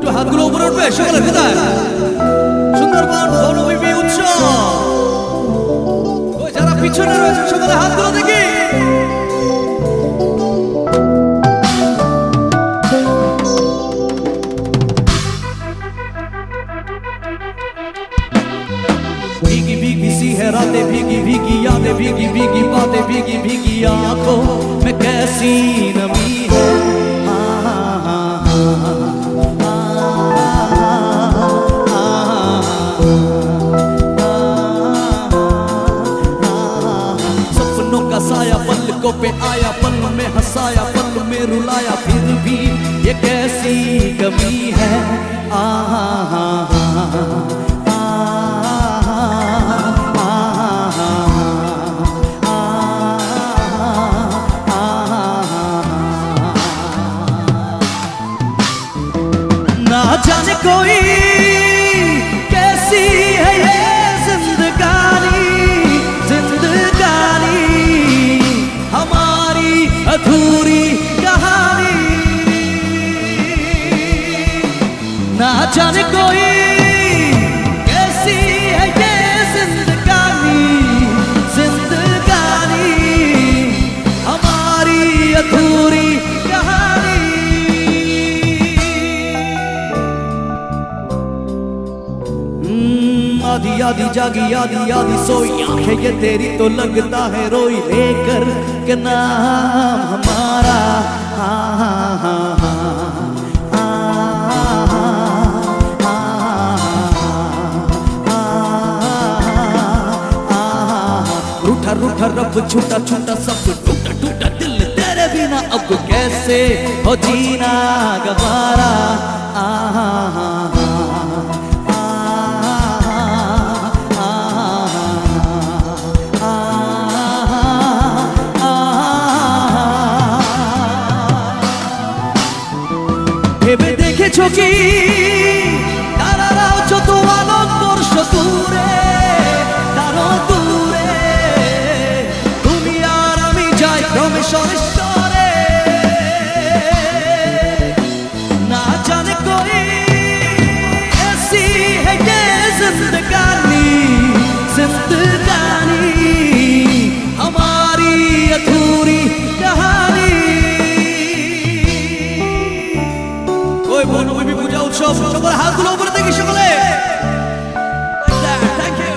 একটু হাতগুলো উপরে উঠবে সকলে কোথায় সুন্দরবন বনভূমি উৎসব ওই যারা পিছনে রয়েছে সকলে হাতগুলো দেখি भीगी भीगी सी है रातें भीगी भीगी यादें भीगी भीगी बातें भीगी भीगी आंखों में कैसी नमी है सपनों का साया पलकों पे आया पल में हंसाया पल में रुलाया फिर भी ये कैसी कमी है ना जाने कोई कैसी है ये जिंदगानी जिंदगानी हमारी अधूरी कहानी ना जाने कोई कैसी है ये जिंदगानी जिंदगानी हमारी अधूरी कहानी आधी आधी जागी आधी आधी सोई आंखें ये तेरी तो लगता है रोई लेकर के नाम हमारा रूठा रूठा रब छूटा छूटा सब टूटा टूटा दिल तेरे बिना अब कैसे हो जीना गवारा ভেবে দেখেছো কি তারারাও যত আলোকবর্ষ দূরে তারও দূরে তুমি আর আমি যাই ক্রমে সরে সরে না জানে কোই ऐसी है ये जिंदगानी जिंदगानी हमारी अधूरी कहानी বনভূমি পূজা উৎসব সকল হাতগুলো উপরে দেখি সকলে থ্যাংক ইউ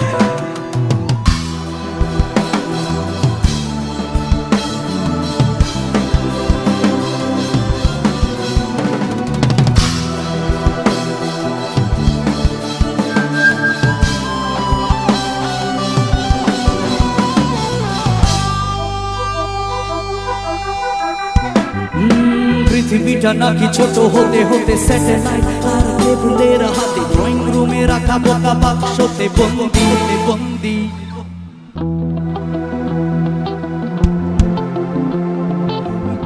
পৃথিবীটা নাকি ছোট হতে হতে স্যাটেলাইট আর টেবিলের হাতে ড্রয়িং রুমে রাখা বোকা বাক্সতে বন্দি বন্দি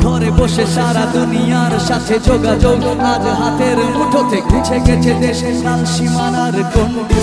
ঘরে বসে সারা দুনিয়ার সাথে যোগাযোগ আজ হাতের মুঠোতে ঘুচে গেছে দেশের লাল সীমানার গন্ডি